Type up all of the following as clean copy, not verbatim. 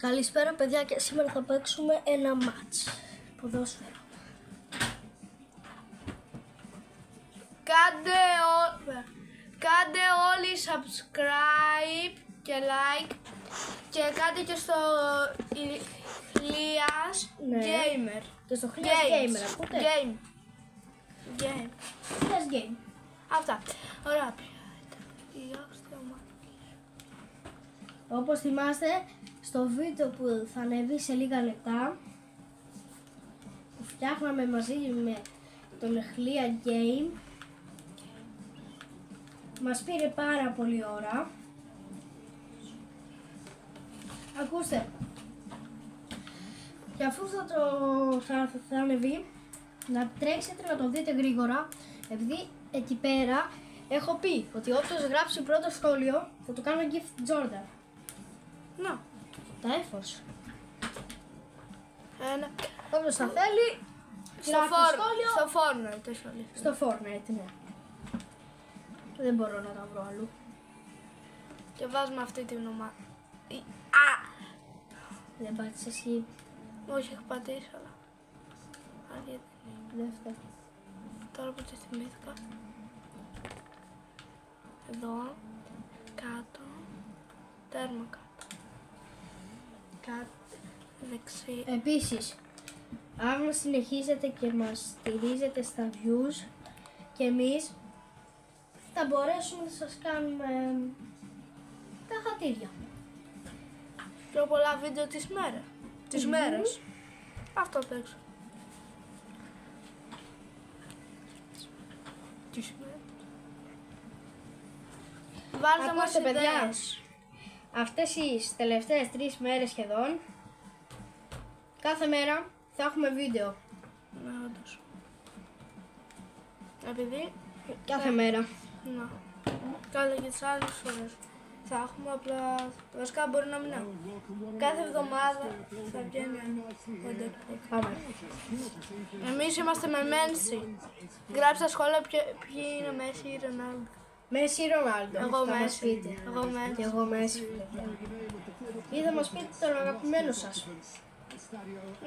Καλησπέρα παιδιά και σήμερα θα παίξουμε ένα μάτς ποδόσφαιρο. Κάντε όλοι subscribe και like και κάντε και στο Ηλίας Gamer. Και στο Ηλίας Gamer, ακούτε? Game. Ηλίας Game. Αυτά. Ωραία. Όπως θυμάστε, στο βίντεο που θα ανεβεί σε λίγα λεπτά, που φτιάχναμε μαζί με τον Ηλία Game, μας πήρε πάρα πολύ ώρα. Ακούστε, και αφού θα ανεβεί, να τρέξετε να το δείτε γρήγορα, επειδή εκεί πέρα έχω πει ότι όποιος γράψει πρώτο σχόλιο θα του κάνω gift Jordan. Να. Τα Air Force. Όποιος θα θέλει, Στο Fortnite. στο Fortnite, ναι. Δεν μπορώ να τα βρω αλλού. Και βάζουμε αυτή την ομάδα. Δεν πάτησε εσύ. Όχι, έχω πατήσει, αλλά. Δεύτερο. Τώρα που τη θυμήθηκα. Εδώ. Κάτω. Τέρμα κάτω. Δεξί. Επίσης, αν συνεχίζετε και μας στηρίζετε στα views, και εμείς θα μπορέσουμε να σας κάνουμε τα χατήρια. Πιο πολλά βίντεο τις μέρες. Αυτό παίξω. Τις μέρες. Βάλτε μας παιδιά, ιδέες. αυτές οι τελευταίες 3 μέρες σχεδόν, κάθε μέρα θα έχουμε βίντεο. Ναι, όντως. Επειδή... Κάθε μέρα. Να. Καλά και τις άλλες φορές. Θα έχουμε απλά... Βασικά μπορεί να μην έχουμε. Κάθε εβδομάδα θα βγαίνει ένα. Πάμε. Εμείς είμαστε με Μένση. Γράψτε στα σχόλια ποιοι είναι Μέση ή Ρονάλντο. Μέση ή Ρονάλντο. Εγώ θα μας Μέση. πείτε. Εγώ Μέση. Και εγώ Μέση. Ή θα μας πείτε τον αγαπημένο σας.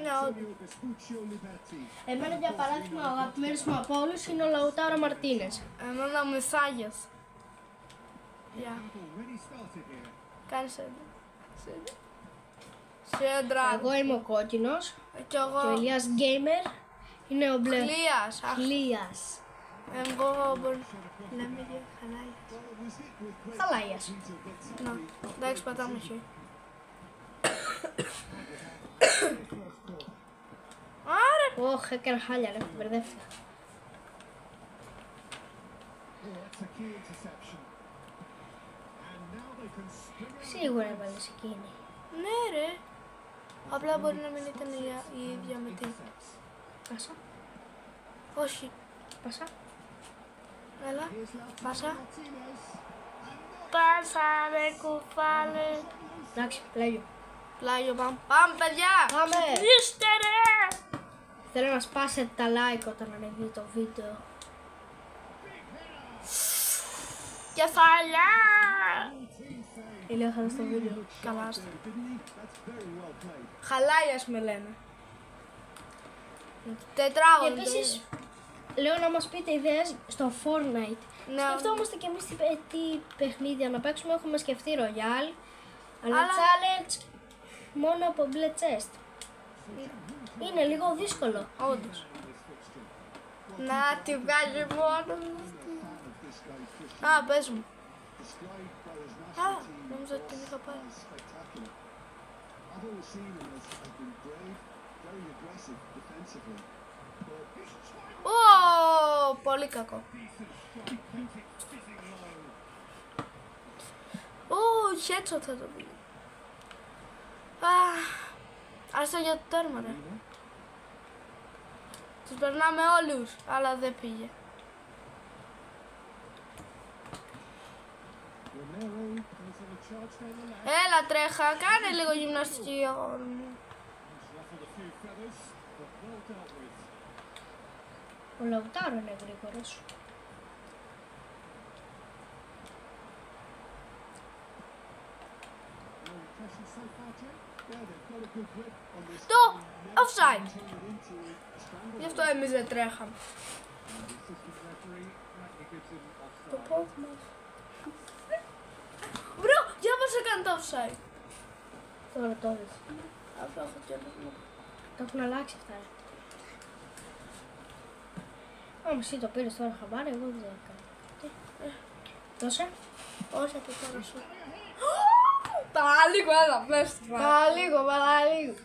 Ναι, όντως. Εμένα για παράδειγμα ο αγαπημένος μου από όλους είναι ο Λαουτάρο Μαρτίνες. Εμένα με Σάγιας. Γεια. Κάνεις σέντρα. Εγώ είμαι ο κόκκινος Κι και ο εγώ. Ηλίας Gamer είναι ο μπλε. Χλίας. Χλίας. Εγώ μπορεί. Λέμε για χαλάιας. Χαλάιας. Να. Εντάξει, πατάμε χ. Άρα. Ωχ, έκανα χάλια ρε, μπερδεύτηκα. Σίγουρα έβαλες εκείνη. Ναι ρε. Απλά μπορεί να μην ήταν η ίδια με την. Πάσα, Όχι. πάσα. Έλα. Πάσα. Πάσα ρε κουφάλε. Εντάξει, πλάγιο. Πλάγιο πάμε. Πάμε παιδιά. Πάμε. Είστε ρε. Θέλω να σπάσετε τα like όταν ανεβεί το βίντεο. Κεφαλιά. Ηλία, θα δεις το βίντεο. Καλά. Χαλάιας με λένε. Και Τετράγωνο. επίσης, λέω να μας πείτε ιδέες στο Fortnite. Ναι. Σκεφτόμαστε και εμείς τι παιχνίδια να παίξουμε. Έχουμε σκεφτεί Royale, αλλά Αλλά- challenge μόνο από μπλε chest. Είναι λίγο δύσκολο. Όντως. Να τη βγάλει μόνο. Α, πες μου. Α, νόμιζα ότι την είχα πάρει. Ω, πολύ κακό. Ω, headshot θα το πει. Ας το για το τέρμα ρε. Τους περνάμε όλους, αλλά δεν πήγε. Έλα τρέχα, κάνε λίγο γυμναστική αγόρι μου. Ο Λαουτάρο είναι γρήγορος. Το offside. Γι' αυτό εμείς δεν τρέχαμε. Το πόδι μας. Μπρο, για πώς έκανε το offside. Τώρα το είδες. Αυτό έχω και λίγο. Τα έχουν αλλάξει αυτά. Όμως εσύ το πήρες τώρα χαμπάρι, εγώ δεν έκανα. Δώσε. Όχι από τώρα σου. Παραλίγο, έλα, πλες. Παραλίγο, παραλίγο.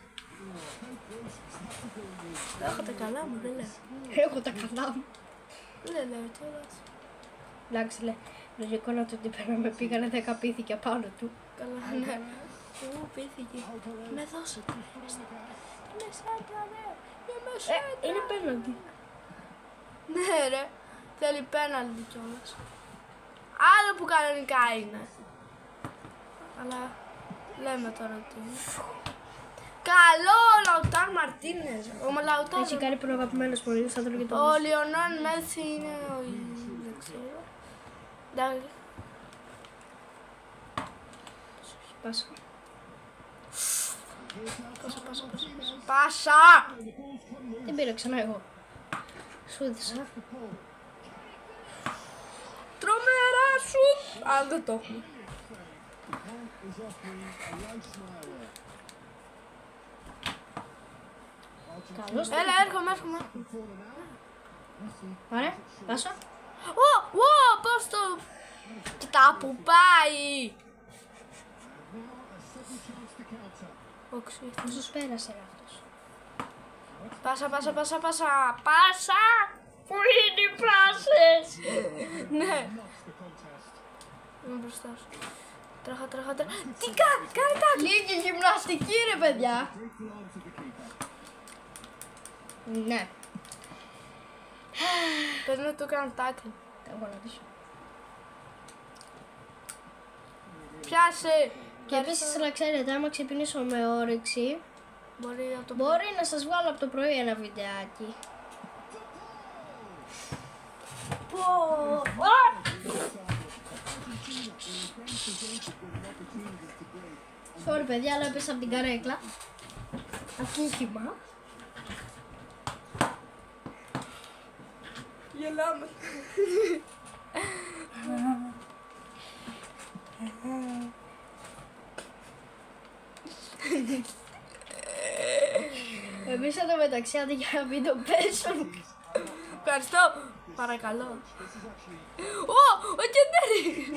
Έχω τα καλά μου, δεν λέω. Έχω τα καλά μου. Δεν λέω τώρα. Εντάξει, λέει. Λογικό να του με πήγανε 10 πίθηκια πάνω του. Καλά, ναι. Ου, πήθηκε. Με δώσετε. Είμαι σέντα, ρε. Είμαι σέντα. Είναι πέναντι. Ναι, ρε. Θέλει πέναλτι κιόλας. Άλλο που κανονικά είναι. Αλλά λέμε τώρα τι είναι. Καλό ο Λαουτάρ Μαρτίνες. Ο Λαουτάρ. Έχει κάνει που είναι αγαπημένος πολύ, θα τρώγε το Ο Λιονέλ Μέση είναι ο... δεν ξέρω. Εντάξει. Πάσα. Πάσα! Δεν πήρα ξανά εγώ. Σου έδωσα. Τρομερά σου! Α, δεν το έχουμε. Καλώς. Έλα, έρχομαι. Ωραία, πάσα. Πώς το... Κοιτά που πάει! Όχι. Πόσος πέρασε ρε αυτός. Πάσα! Πού είναι οι πράσες! Ναι. Είμαι μπροστά σου. Τρέχα. Τι κάνει τάκλι! Λίγη γυμναστική ρε παιδιά. Ναι. Πες να του κάνω τάκλι. Εγώ να δεις. Πιάσε! Και επίσης να ξέρετε, άμα ξυπνήσω με όρεξη, μπορεί να σας βγάλω από το πρωί ένα βιντεάκι. Sorry παιδιά, αλλά έπεσα από την καρέκλα. Ατύχημα. Γελάμε. Εμείς εδώ μεταξύ αντί για να μην το πέσουν. Ευχαριστώ. Παρακαλώ. Ο Κεντέρι.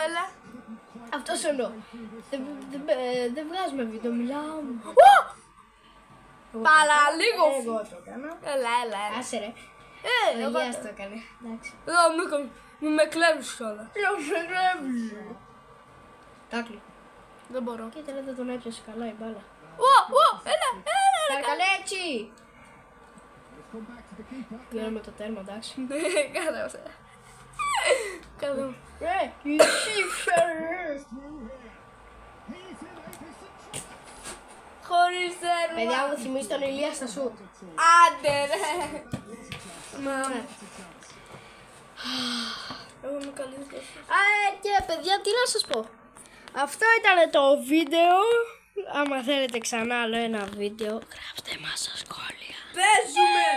Έλα. Αυτός εννοώ. Δεν βγάζουμε βίντεο, μιλάμε. Παραλίγο. Εγώ το έκανα. Έλα. Άσε ρε. Ο Αγίας το έκανε. Εντάξει. Μην με κλέβεις κιόλας. Με κλέβεις. Τάκλι. Δεν μπορώ. Κοίτα ρε, δεν τον έπιασε καλά η μπάλα. Έλα. Έκανε έτσι. Βγαίνουμε το τέρμα, εντάξει. Κάτω μου. Ρε, εσύ Χωρίς τέρμα. παιδιά μου θυμίζει τον Ηλία στα σουτ. Άντε ρε. Εγώ είμαι καλή θέση. Και παιδιά, τι να σας πω. Αυτό ήταν το βίντεο. Άμα θέλετε ξανά άλλο ένα βίντεο, γράψτε μας στα σχόλια. Παίζουμε.